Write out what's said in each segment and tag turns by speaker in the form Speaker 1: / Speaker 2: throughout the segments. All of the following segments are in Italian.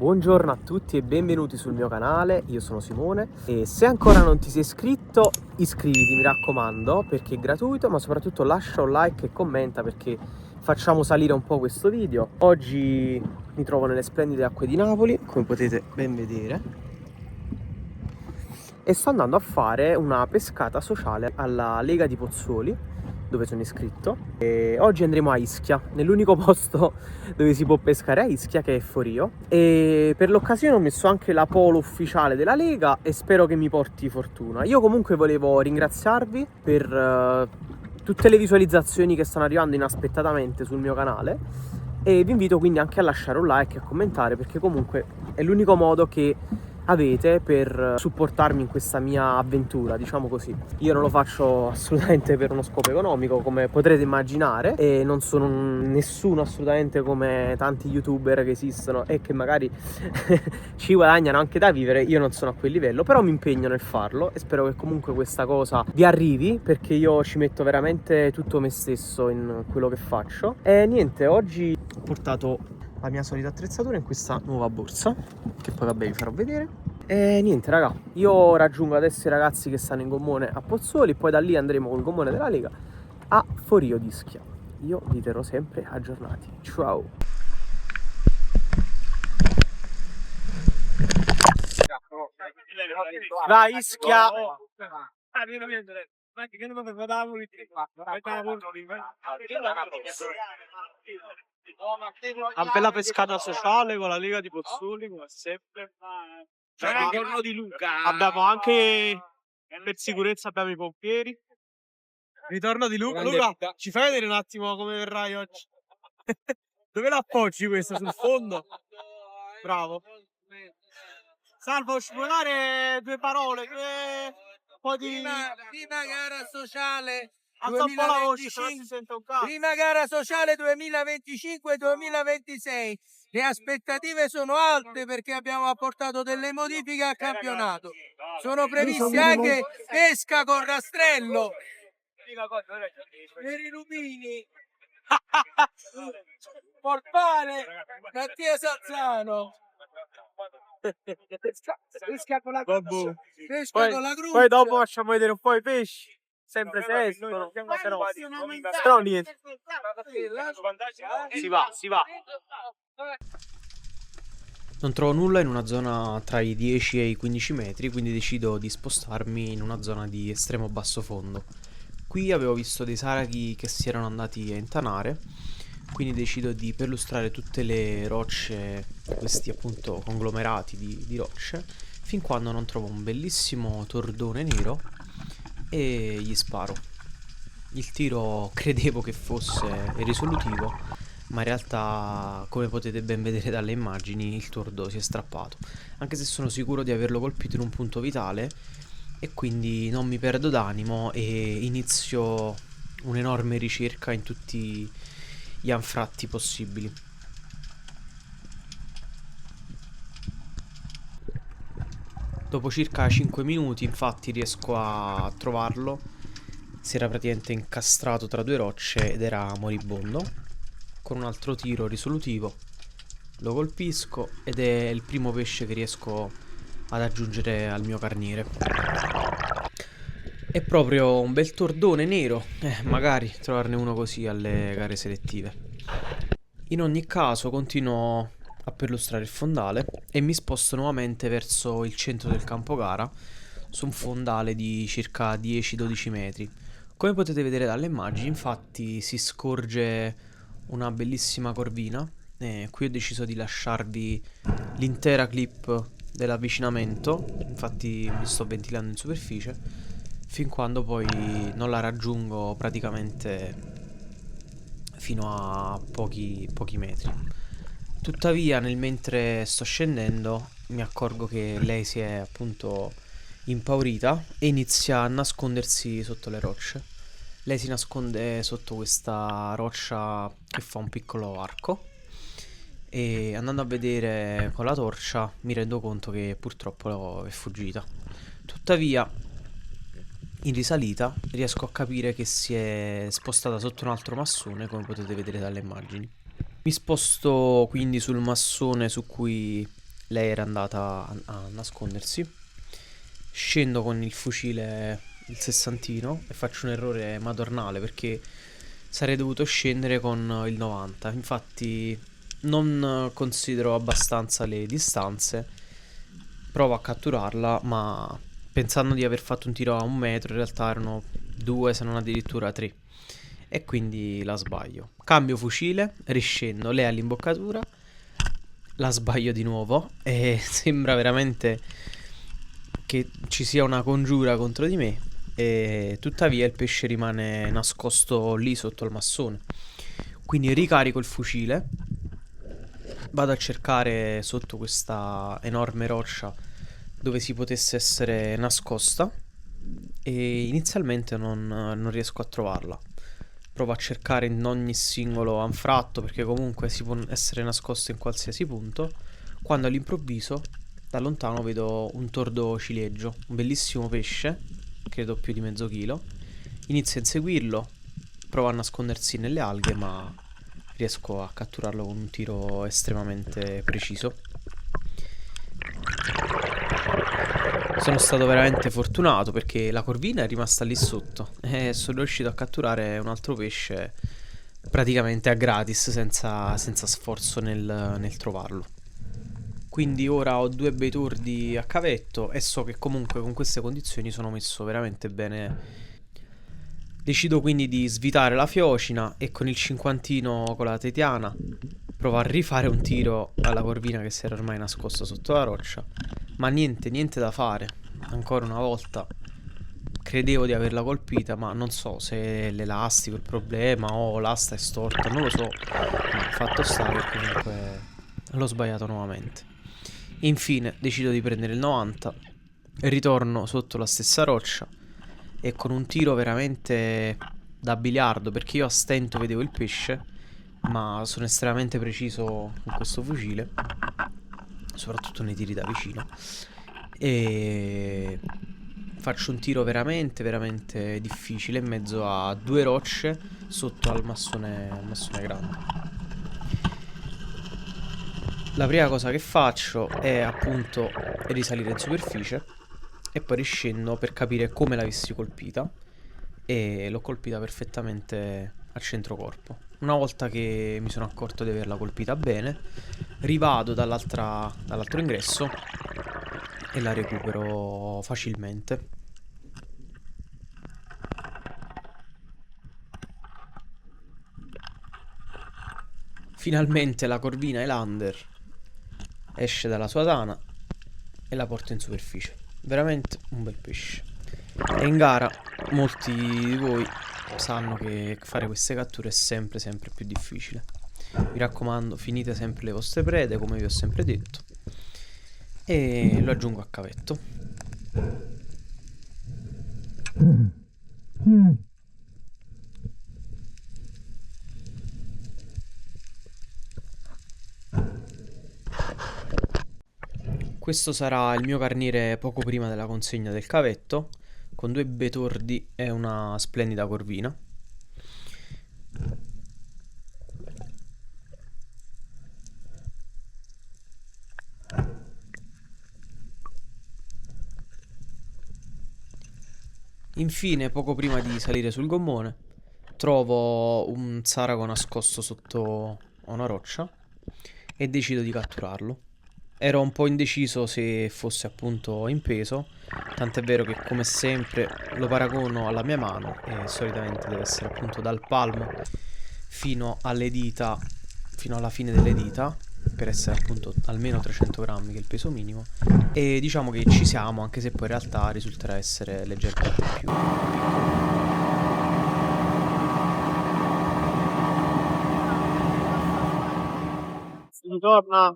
Speaker 1: Buongiorno a tutti e benvenuti sul mio canale, io sono Simone e se ancora non ti sei iscritto iscriviti, mi raccomando, perché è gratuito, ma soprattutto lascia un like e commenta perché facciamo salire un po' questo video. Oggi mi trovo nelle splendide acque di Napoli, come potete ben vedere, e sto andando a fare una pescata sociale alla Lega di Pozzuoli, dove sono iscritto, e oggi andremo a Ischia, nell'unico posto dove si può pescare a Ischia, che è Forio, e per l'occasione ho messo anche la polo ufficiale della Lega e spero che mi porti fortuna. Io comunque volevo ringraziarvi per tutte le visualizzazioni che stanno arrivando inaspettatamente sul mio canale e vi invito quindi anche a lasciare un like e a commentare, perché comunque è l'unico modo che avete per supportarmi in questa mia avventura, diciamo così. Io non lo faccio assolutamente per uno scopo economico, come potrete immaginare, e non sono nessuno assolutamente come tanti youtuber che esistono e che magari ci guadagnano anche da vivere. Io non sono a quel livello, però mi impegno nel farlo e spero che comunque questa cosa vi arrivi, perché io ci metto veramente tutto me stesso in quello che faccio. E niente, oggi ho portato la mia solita attrezzatura in questa nuova borsa, che poi vabbè vi farò vedere. E niente raga, io raggiungo adesso i ragazzi che stanno in gommone a Pozzuoli, poi da lì andremo col gommone della Lega a Forio di Ischia. Io vi terrò sempre aggiornati. Ciao! Da Ischia! Una bella pescata sociale con la Lega di Pozzuoli, come sempre. Ritorno di Luca. Abbiamo anche, per sicurezza, abbiamo i pompieri. Ritorno di Luca. Luca, ci fai vedere un attimo come verrai oggi? Dove l'appoggi questo? Sul fondo? Bravo. Salvo, ci puoi dare due parole? Un po' di...
Speaker 2: Prima gara sociale
Speaker 1: Alza un po' la voce, se no si
Speaker 2: 2025,
Speaker 1: sente un cazzo.
Speaker 2: prima gara sociale 2025-2026. Le aspettative sono alte perché abbiamo apportato delle modifiche al campionato. Sono previsti anche pesca con rastrello per i lupini. Portale Mattia Salzano. Pesca con la
Speaker 1: Vabbè.
Speaker 2: pesca con la
Speaker 1: Poi dopo facciamo vedere un po' i pesci. Sempre se escono. Se no niente. Si va, si va. Non trovo nulla in una zona tra i 10 e i 15 metri, quindi decido di spostarmi in una zona di estremo basso fondo. Qui avevo visto dei saraghi che si erano andati a intanare, quindi decido di perlustrare tutte le rocce, questi appunto conglomerati di rocce, fin quando non trovo un bellissimo tordone nero e gli sparo. Il tiro credevo che fosse risolutivo, ma in realtà, come potete ben vedere dalle immagini, il tordo si è strappato, anche se sono sicuro di averlo colpito in un punto vitale, e quindi non mi perdo d'animo e inizio un'enorme ricerca in tutti gli anfratti possibili. Dopo circa 5 minuti infatti riesco a trovarlo. Si era praticamente incastrato tra due rocce ed era moribondo. Con un altro tiro risolutivo lo colpisco ed è il primo pesce che riesco ad aggiungere al mio carniere. È proprio un bel tordone nero, magari trovarne uno così alle gare selettive. In ogni caso continuo a perlustrare il fondale e mi sposto nuovamente verso il centro del campo gara, su un fondale di circa 10-12 metri. Come potete vedere dalle immagini, infatti, si scorge una bellissima corvina. Qui ho deciso di lasciarvi l'intera clip dell'avvicinamento, infatti mi sto ventilando in superficie, fin quando poi non la raggiungo praticamente fino a pochi metri. Tuttavia, nel mentre sto scendendo, mi accorgo che lei si è appunto impaurita e inizia a nascondersi sotto le rocce. Lei si nasconde sotto questa roccia che fa un piccolo arco e andando a vedere con la torcia mi rendo conto che purtroppo è fuggita. Tuttavia, in risalita riesco a capire che si è spostata sotto un altro massone, come potete vedere dalle immagini. Mi sposto quindi sul massone su cui lei era andata a nascondersi. Scendo con il fucile, il sessantino, e faccio un errore madornale perché sarei dovuto scendere con il 90. Infatti non considero abbastanza le distanze, provo a catturarla, ma pensando di aver fatto un tiro a 1 metro, in realtà erano 2, se non addirittura 3. E quindi la sbaglio. Cambio fucile, riscendo, lei all'imboccatura, la sbaglio di nuovo e sembra veramente che ci sia una congiura contro di me. E tuttavia il pesce rimane nascosto lì sotto il massone. Quindi ricarico il fucile, vado a cercare sotto questa enorme roccia dove si potesse essere nascosta e inizialmente non riesco a trovarla. Provo a cercare in ogni singolo anfratto perché comunque si può essere nascosto in qualsiasi punto, quando all'improvviso da lontano vedo un tordo cileggio, un bellissimo pesce, credo più di mezzo chilo. Inizio a inseguirlo, prova a nascondersi nelle alghe, ma riesco a catturarlo con un tiro estremamente preciso. Sono stato veramente fortunato perché la corvina è rimasta lì sotto e sono riuscito a catturare un altro pesce praticamente a gratis, senza sforzo nel trovarlo. Quindi ora ho 2 bei tordi a cavetto e so che comunque con queste condizioni sono messo veramente bene. Decido quindi di svitare la fiocina e con il cinquantino con la tetiana provo a rifare un tiro alla corvina che si era ormai nascosta sotto la roccia. Ma niente da fare. Ancora una volta credevo di averla colpita, ma non so se è l'elastico il problema o l'asta è storta, non lo so. Ma fatto sta che comunque l'ho sbagliato nuovamente. Infine decido di prendere il 90 e ritorno sotto la stessa roccia e con un tiro veramente da biliardo, perché io a stento vedevo il pesce, ma sono estremamente preciso con questo fucile, soprattutto nei tiri da vicino, e faccio un tiro veramente difficile in mezzo a 2 rocce sotto al massone grande. La prima cosa che faccio è appunto risalire in superficie e poi riscendo per capire come l'avessi colpita, e l'ho colpita perfettamente a centro corpo. Una volta che mi sono accorto di averla colpita bene, rivado dall'altro ingresso e la recupero facilmente. Finalmente la corvina Elander esce dalla sua tana e la porto in superficie. Veramente un bel pesce. E in gara molti di voi sanno che fare queste catture è sempre più difficile. Mi raccomando, finite sempre le vostre prede, come vi ho sempre detto, e lo aggiungo a cavetto. Questo sarà il mio carniere poco prima della consegna del cavetto, con 2 bei tordi e una splendida corvina. Infine, poco prima di salire sul gommone, trovo un sarago nascosto sotto a una roccia e decido di catturarlo. Ero un po' indeciso se fosse appunto in peso, tant'è vero che come sempre lo paragono alla mia mano e solitamente deve essere appunto dal palmo fino alle dita, fino alla fine delle dita, per essere appunto almeno 300 grammi, che è il peso minimo, e diciamo che ci siamo, anche se poi in realtà risulterà essere leggermente più.
Speaker 2: Si ritorna,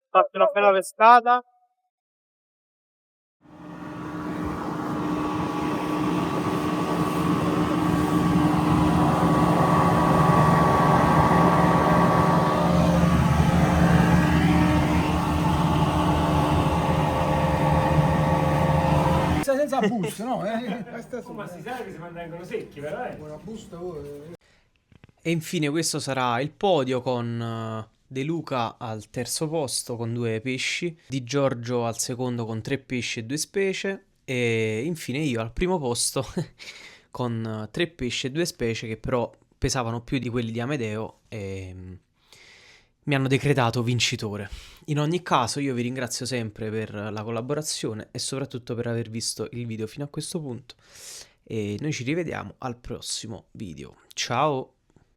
Speaker 2: fatti una bella pescata.
Speaker 3: Senza busto, no?
Speaker 4: Ma si sa che si mantengono secchi, però
Speaker 3: Una busta,
Speaker 1: E infine questo sarà il podio con De Luca al terzo posto con 2 pesci, Di Giorgio al secondo con 3 pesci e 2 specie e infine io al primo posto con 3 pesci e 2 specie che però pesavano più di quelli di Amedeo e mi hanno decretato vincitore. In ogni caso io vi ringrazio sempre per la collaborazione e soprattutto per aver visto il video fino a questo punto e noi ci rivediamo al prossimo video. Ciao!